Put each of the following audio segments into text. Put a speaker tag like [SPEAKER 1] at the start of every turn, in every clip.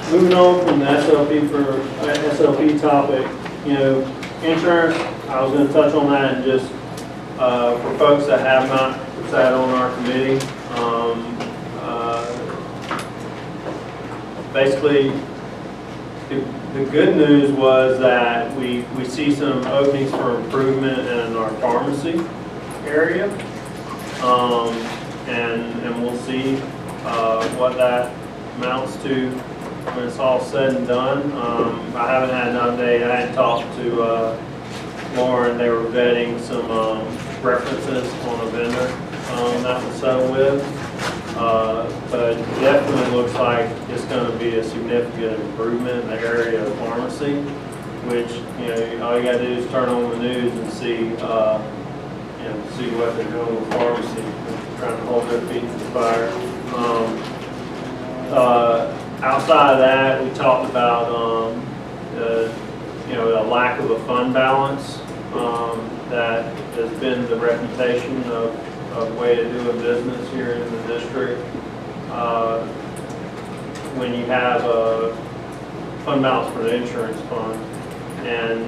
[SPEAKER 1] Moving on from the SLP topic, insurance, I was going to touch on that and just for folks that have not sat on our committee, basically the good news was that we see some openings for improvement in our pharmacy area, and we'll see what that amounts to when it's all said and done. I haven't had an update. I had talked to Lauren. They were vetting some references on a vendor that was settled with. But it definitely looks like it's going to be a significant improvement in the area of pharmacy, which, all you got to do is turn on the news and see, see what they're doing with pharmacy, trying to hold their feet to the fire. Outside of that, we talked about, a lack of a fund balance that has been the reputation of way to do a business here in the district. When you have a fund balance for the insurance fund, and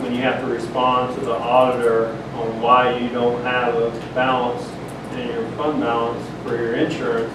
[SPEAKER 1] when you have to respond to the auditor on why you don't have a balance in your fund balance for your insurance,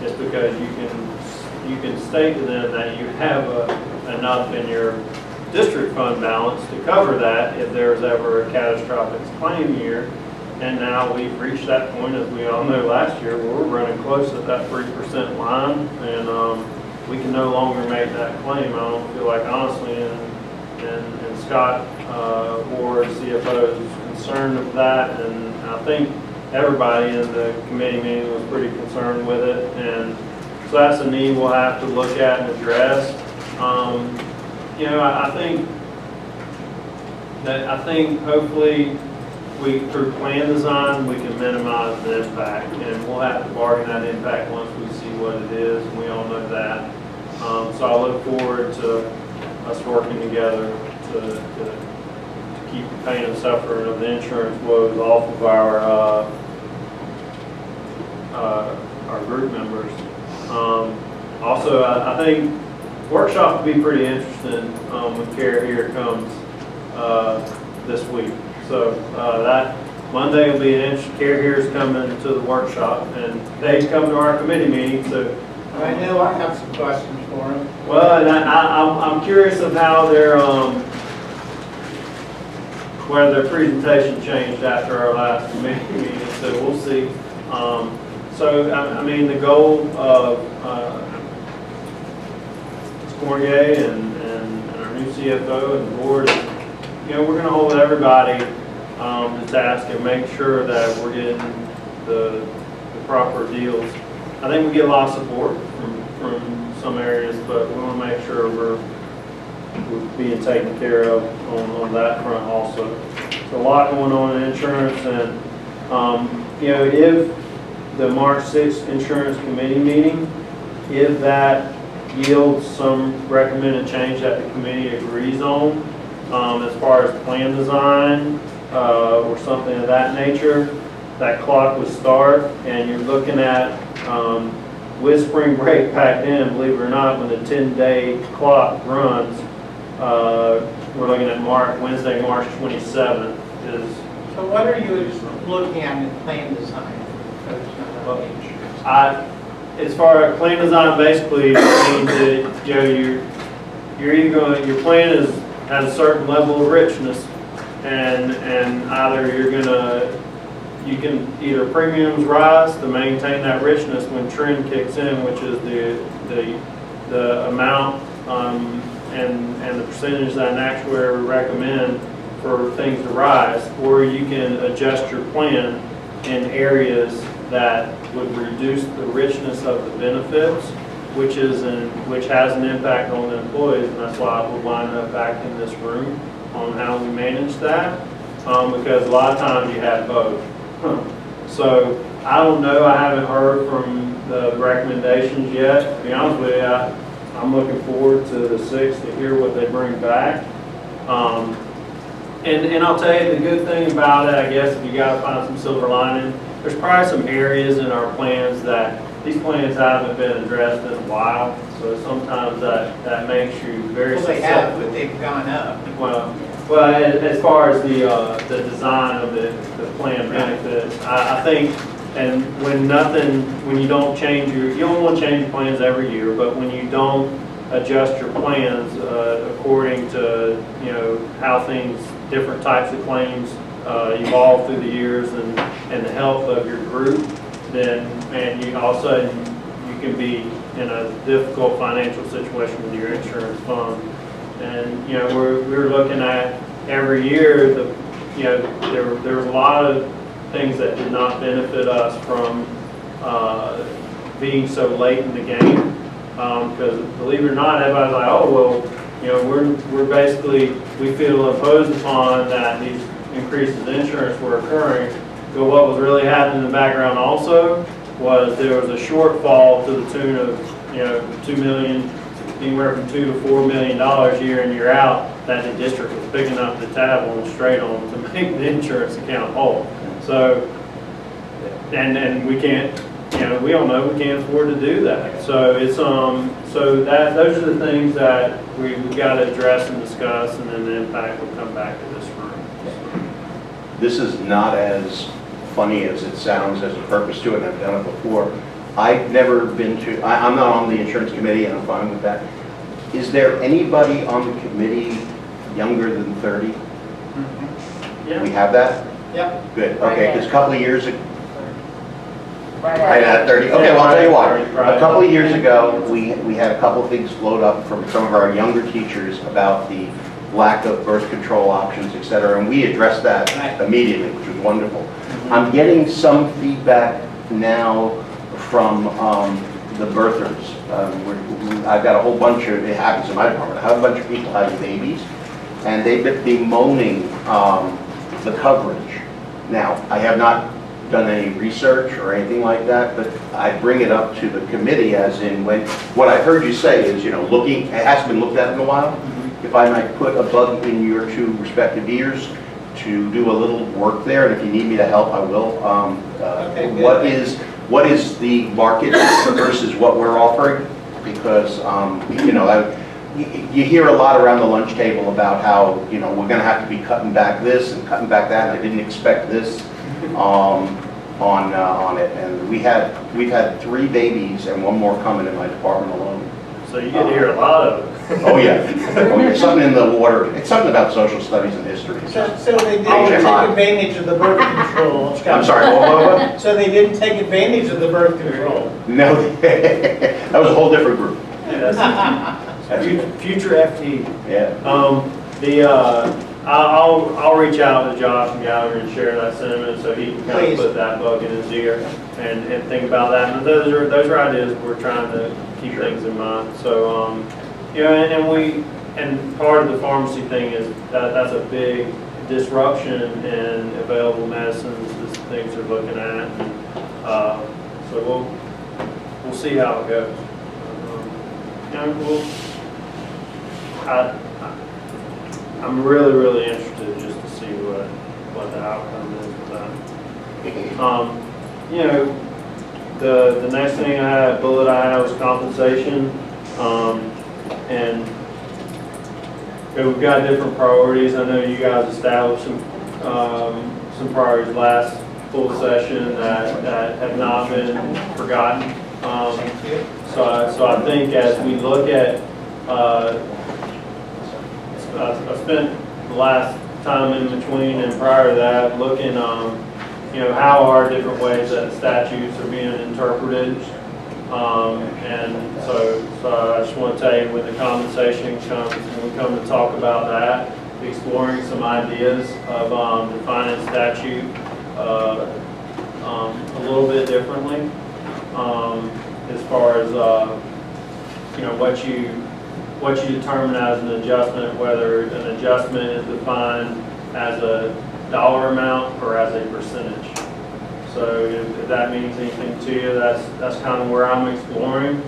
[SPEAKER 1] it's because you can state to them that you have enough in your district fund balance to cover that if there's ever a catastrophic claim year. And now we've reached that point, as we all know last year, where we're running close at that 3% line, and we can no longer make that claim. I don't feel like, honestly, and Scott Ward, CFO, is concerned with that, and I think everybody in the committee meeting was pretty concerned with it, and so that's a need we'll have to look at and address. I think hopefully through plan design, we can minimize the impact, and we'll have to bargain that impact once we see what it is, and we all know that. So I look forward to us working together to keep the pain and suffering of the insurance woes off of our group members. Also, I think workshop will be pretty interesting when Care Here comes this week. So that Monday will be an interesting. Care Here is coming to the workshop, and they come to our committee meeting. So
[SPEAKER 2] I know I have some questions for them.
[SPEAKER 1] Well, and I'm curious of how whether their presentation changed after our last committee meeting. So we'll see. So I mean, the goal of Corrier and our new CFO and the board, we're going to hold everybody to task and make sure that we're getting the proper deals. I think we get a lot of support from some areas, but we want to make sure we're being taken care of on that front also. So a lot going on in insurance, and if the March 6th insurance committee meeting, if that yields some recommended change that the committee agrees on, as far as plan design or something of that nature, that clock would start, and you're looking at with spring break packed in, believe it or not, when the 10-day clock runs, we're looking at Wednesday, March 27th.
[SPEAKER 2] So what are you looking at in plan design?
[SPEAKER 1] As far as plan design, basically means that you're either going, your plan has a certain level of richness, and either you can either premiums rise to maintain that richness when trend kicks in, which is the amount and the percentage that an actuary would recommend for things to rise, or you can adjust your plan in areas that would reduce the richness of the benefits, which has an impact on the employees, and that's why we'll line up back in this room on how we manage that, because a lot of times you have both. So I don't know, I haven't heard from the recommendations yet. To be honest with you, I'm looking forward to the 6th to hear what they bring back. And I'll tell you the good thing about it, I guess, if you got to find some silver lining, there's probably some areas in our plans that these plans haven't been addressed in a while, so sometimes that makes you very
[SPEAKER 2] Well, they have,
[SPEAKER 1] susceptible.
[SPEAKER 2] but they've gone up.
[SPEAKER 1] Well, as far as the design of the plan benefits, I think, and when you don't change you don't want to change your plans every year, but when you don't adjust your plans according to, how things, different types of claims evolve through the years and the health of your group, then, and you all of a sudden, you can be in a difficult financial situation with your insurance fund. And, we're looking at every year, there was a lot of things that did not benefit us from being so late in the game. Because believe it or not, everybody's like, oh, well, we're basically, we feel imposed upon that these increases in insurance were occurring. But what was really happening in the background also was there was a shortfall to the tune of, 2 million, anywhere from $2 to $4 million year in, year out, that the district was picking up the tab on straight on to make the insurance account whole. So, and we can't, we all know we can't afford to do that. So it's those are the things that we've got to address and discuss, and then the impact will come back to this room.
[SPEAKER 3] This is not as funny as it sounds. There's a purpose to it, and I've done it before. I've never been to, I'm not on the insurance committee, and I'm fine with that. Is there anybody on the committee younger than 30?
[SPEAKER 1] Yeah.
[SPEAKER 3] We have that?
[SPEAKER 2] Yep.
[SPEAKER 3] Good, okay, because a couple of years ago,
[SPEAKER 4] Right
[SPEAKER 3] right at 30, okay, well, I'll tell you why.
[SPEAKER 1] Right.
[SPEAKER 3] A couple of years ago, we had a couple of things float up from some of our younger teachers about the lack of birth control options, et cetera, and we addressed that
[SPEAKER 2] Right.
[SPEAKER 3] immediately, which was wonderful. I'm getting some feedback now from the birthers. I've got a whole bunch of, it happens in my department, I have a bunch of people having babies, and they've been bemoaning the coverage. Now, I have not done any research or anything like that, but I bring it up to the committee as in what I heard you say is, it hasn't been looked at in a while. If I might put a bug in your two respective ears to do a little work there, and if you need me to help, I will.
[SPEAKER 2] Okay, good.
[SPEAKER 3] What is the market versus what we're offering? Because, you hear a lot around the lunch table about how, we're going to have to be cutting back this and cutting back that, and I didn't expect this on it. And we've had 3 babies and 1 more coming in my department alone.
[SPEAKER 1] So you get to hear a lot of it.
[SPEAKER 3] Oh, yeah. Oh, yeah. Something in the water. It's something about social studies and history.
[SPEAKER 2] So they didn't
[SPEAKER 3] Okay.
[SPEAKER 2] take advantage of the birth control.
[SPEAKER 3] I'm sorry, what?
[SPEAKER 2] So they didn't take advantage of the birth control.
[SPEAKER 3] No, that was a whole different group.
[SPEAKER 1] Yeah, that's future FT.
[SPEAKER 3] Yeah.
[SPEAKER 1] I'll reach out to Josh and Gallagher and share that sentiment so he can kind
[SPEAKER 2] Please.
[SPEAKER 1] of put that bug in his ear and think about that. And those are ideas we're trying to keep things in mind. So, and part of the pharmacy thing is that's a big disruption in available medicines, the things they're looking at. And, so we'll see how it goes. I'm really, really interested just to see what the outcome is with that. The next thing bullet I had was compensation, and we've got different priorities. I know you guys established some priorities last full session that have not been forgotten. So I think as we look at, I spent the last time in between and prior to that looking, how are different ways that statutes are being interpreted. And so I just want to tell you when the compensation comes, when we come to talk about that, exploring some ideas of defining statute a little bit differently. As far as what you determine as an adjustment, whether an adjustment is defined as a dollar amount or as a percentage. So if that means anything to you, that's kind of where I'm exploring.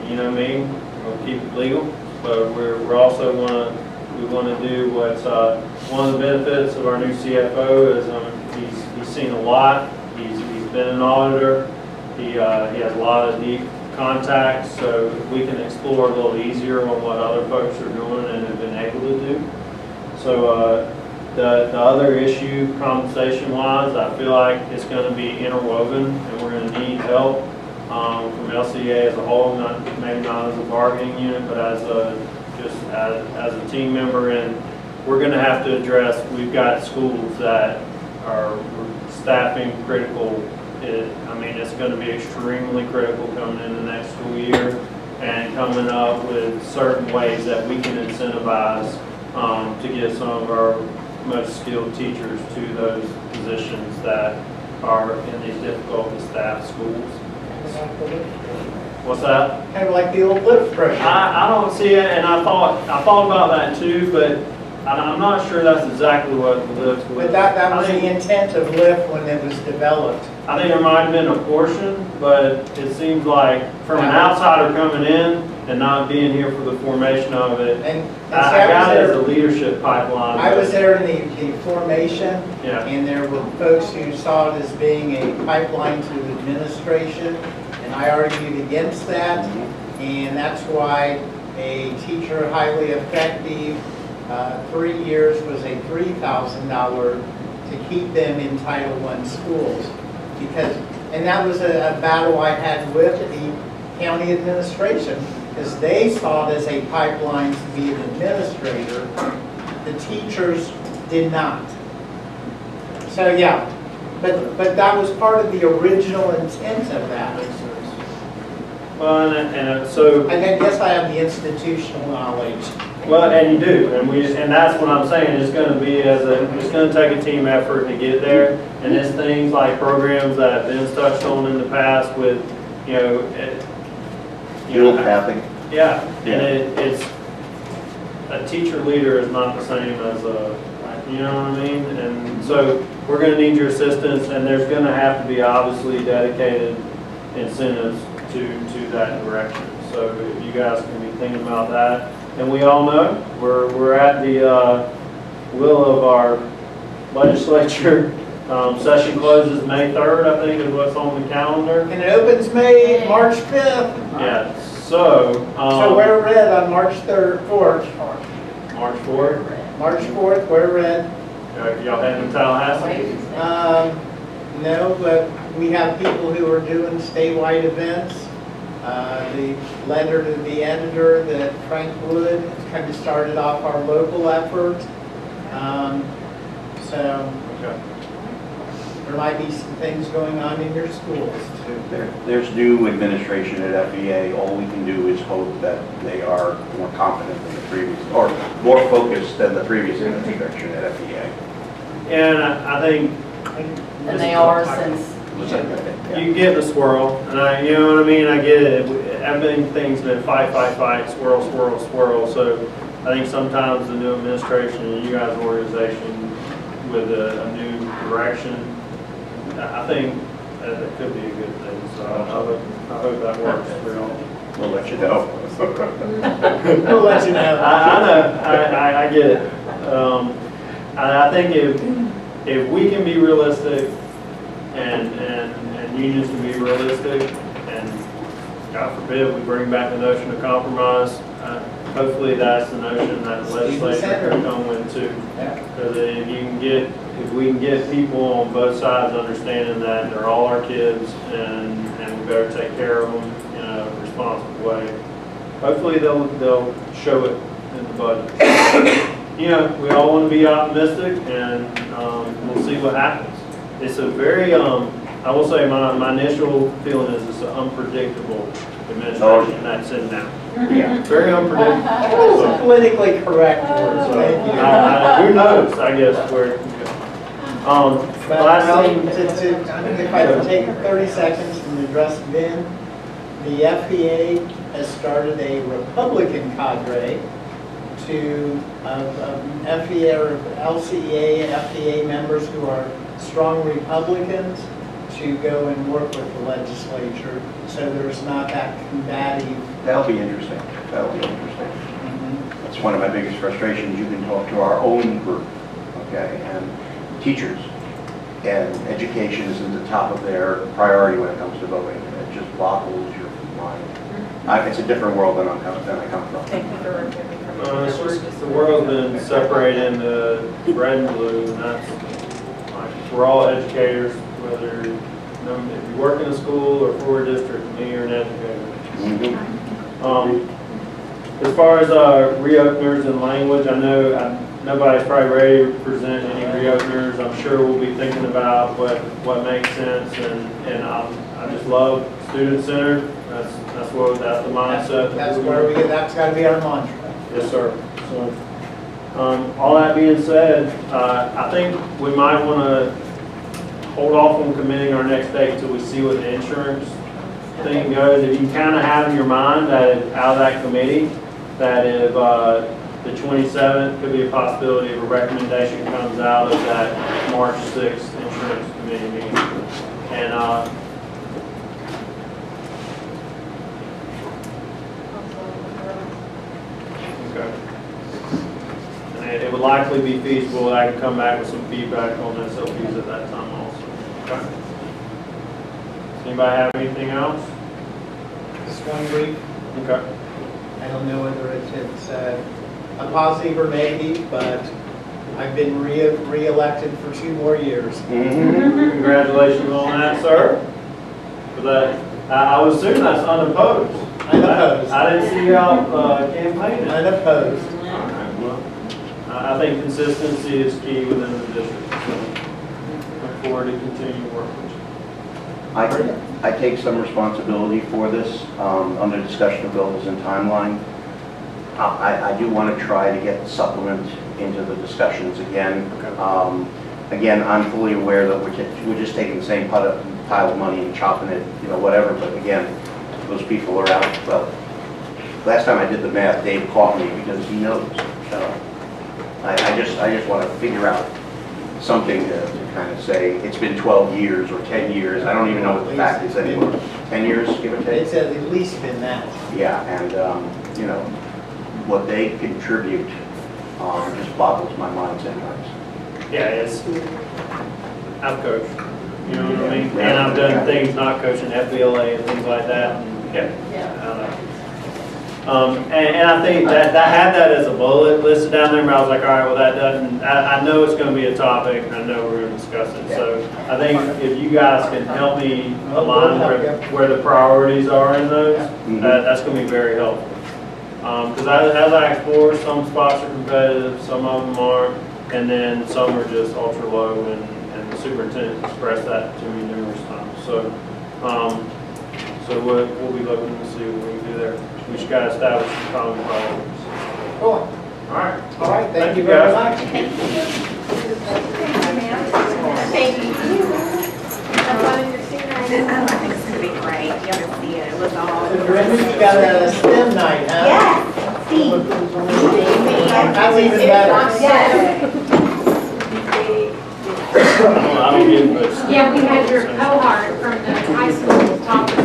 [SPEAKER 1] You know me, we'll keep it legal, but we're also we want to do what's one of the benefits of our new CFO is he's seen a lot. He's been an auditor. He has a lot of deep contacts, so we can explore a little easier on what other folks are doing and have been able to do. So the other issue, compensation-wise, I feel like it's going to be interwoven, and we're going to need help from LCEA as a whole, maybe not as a bargaining unit, but as a team member. And we're going to have to address, we've got schools that are staffing critical. I mean, it's going to be extremely critical coming in the next school year, and coming up with certain ways that we can incentivize to get some of our most skilled teachers to those positions that are in these difficult to staff schools. What's that?
[SPEAKER 2] Kind of like the old lift pressure.
[SPEAKER 1] I don't see it, and I thought about that too, but I'm not sure that's exactly what the lift was.
[SPEAKER 2] But that was the intent of lift when it was developed.
[SPEAKER 1] I think there might have been a portion, but it seems like from an outsider coming in and not being here for the formation of it,
[SPEAKER 2] And
[SPEAKER 1] I got it as a leadership pipeline.
[SPEAKER 2] I was there in the formation,
[SPEAKER 1] Yeah.
[SPEAKER 2] and there were folks who saw it as being a pipeline to administration, and I argued against that, and that's why a teacher highly effective, 3 years was a $3,000 to keep them in Title I schools. And that was a battle I had with the county administration, because they saw it as a pipeline to be an administrator. The teachers did not. So, yeah, but that was part of the original intent of that.
[SPEAKER 1] Makes sense. Well, and so.
[SPEAKER 2] I guess I have the institutional knowledge.
[SPEAKER 1] Well, and you do, and that's what I'm saying. It's going to be it's going to take a team effort to get there, and it's things like programs that Ben's touched on in the past with,
[SPEAKER 3] Dual pathing.
[SPEAKER 1] Yeah, and it's a teacher leader is not the same as you know what I mean? And so we're going to need your assistance, and there's going to have to be obviously dedicated incentives to that direction. So if you guys can be thinking about that. And we all know we're at the will of our legislature. Session closes May 3rd, I think, is what's on the calendar.
[SPEAKER 2] And it opens March 5th.
[SPEAKER 1] Yeah. So.
[SPEAKER 2] So wear red on March 3rd, 4th.
[SPEAKER 1] March 4th.
[SPEAKER 2] March 4th, wear red.
[SPEAKER 1] Y'all heading to Tallahassee?
[SPEAKER 2] No, but we have people who are doing statewide events. The letter to the editor that Frank Wood kind of started off our local effort. So
[SPEAKER 1] Okay.
[SPEAKER 2] there might be some things going on in your schools too.
[SPEAKER 3] There's new administration at FEA. All we can do is hope that they are more confident than the previous, or more focused than the previous administration at FEA.
[SPEAKER 1] And I think.
[SPEAKER 4] And they are since.
[SPEAKER 1] You get the swirl, and you know what I mean? I get it. Everything's been fight, swirl. So I think sometimes the new administration and you guys' organization with a new direction, I think that could be a good thing. So I hope that works for y'all.
[SPEAKER 3] We'll let you know.
[SPEAKER 2] We'll let you know.
[SPEAKER 1] I know, I get it. I think if we can be realistic and unions can be realistic, and God forbid we bring back the notion of compromise, hopefully that's the notion that the legislature can come with too. Because if we can get people on both sides understanding that they're all our kids and we better take care of them in a responsible way, hopefully they'll show it in the budget. We all want to be optimistic, and we'll see what happens. It's a very, I will say my initial feeling is it's an unpredictable administration that's in now.
[SPEAKER 3] Yeah.
[SPEAKER 1] Very unpredictable.
[SPEAKER 2] That was a politically correct word,
[SPEAKER 1] So,
[SPEAKER 2] thank you.
[SPEAKER 1] who knows, I guess, where it can go.
[SPEAKER 2] But
[SPEAKER 1] Last
[SPEAKER 2] well,
[SPEAKER 1] thing.
[SPEAKER 2] if I can take 30 seconds and address Ben, the FEA has started a Republican cadre to FEA or LCEA and FEA members who are strong Republicans to go and work with the legislature, so there's not that combative.
[SPEAKER 3] That'll be interesting. That's one of my biggest frustrations. You can talk to our own group, okay, and teachers. and education is at the top of their priority when it comes to voting. It just boggles your mind. It's a different world than I come from.
[SPEAKER 4] Thank you for removing from
[SPEAKER 1] It's just, the world's been separated into red and blue, and that's, like, we're all educators, whether, you know, if you work in a school or for a district, me or an educator. As far as reopeners and language, I know nobody's probably ready to present any reopeners. I'm sure we'll be thinking about what makes sense, and I just love student-centered. That's the mindset.
[SPEAKER 2] That's gotta be our mantra.
[SPEAKER 1] Yes, sir. So, all that being said, I think we might want to hold off on committing our next date until we see what the insurance thing goes. If you kind of have in your mind that out of that committee, that if the 27th could be a possibility if a recommendation comes out of that March 6th insurance committee meeting. And okay. And it would likely be feasible. I can come back with some feedback on SLPs at that time also. Okay. Does anybody have anything else?
[SPEAKER 2] Just one brief,
[SPEAKER 1] Okay.
[SPEAKER 2] I don't know whether it's a positive or negative, but I've been re-elected for 2 more years.
[SPEAKER 1] Congratulations on that, sir. For that, I would assume that's unopposed.
[SPEAKER 2] Unopposed.
[SPEAKER 1] I didn't see you out campaigning.
[SPEAKER 2] Unopposed.
[SPEAKER 1] All right, well, I think consistency is key within the district. So look forward to continuing work with you.
[SPEAKER 3] I take some responsibility for this under discussion of bills and timeline. I do want to try to get supplement into the discussions again.
[SPEAKER 1] Okay.
[SPEAKER 3] Again, I'm fully aware that we're just taking the same pile of money and chopping it, you know, whatever. But again, those people are out. Well, last time I did the math, Dave caught me because he knows. So I just want to figure out something to kind of say it's been 12 years or 10 years. I don't even know what the fact is anymore. 10 years, give or take.
[SPEAKER 2] It's at least been that.
[SPEAKER 3] Yeah, and you know, what they contribute just boggles my mind sometimes.
[SPEAKER 1] Yeah, I've coached, you know what I mean? And I've done things not coaching, FBLA and things like that. And, yeah. And I think that I had that as a bullet listed down there, but I was like, all right, well, that doesn't, I know it's going to be a topic, and I know we're going to discuss it. So I think if you guys can help me align where the priorities are in those, that's going to be very helpful. Because as I explore, some spots are competitive, some of them aren't, and then some are just ultra low, and the superintendent expressed that to me numerous times. So, we'll be looking to see what we can do there. We just got to establish some common priorities.
[SPEAKER 2] Cool.
[SPEAKER 1] All right.
[SPEAKER 2] All right, thank you very
[SPEAKER 1] guys.
[SPEAKER 2] much.
[SPEAKER 4] Thank you.
[SPEAKER 5] I think it's going to be great. You're going to see it. It was all.
[SPEAKER 2] So Brenda, you got a STEM night, huh?
[SPEAKER 5] Yes. See.
[SPEAKER 2] That's even better.
[SPEAKER 5] Yes.
[SPEAKER 1] I don't get much.
[SPEAKER 6] Yeah, we had your cohort from the high school talking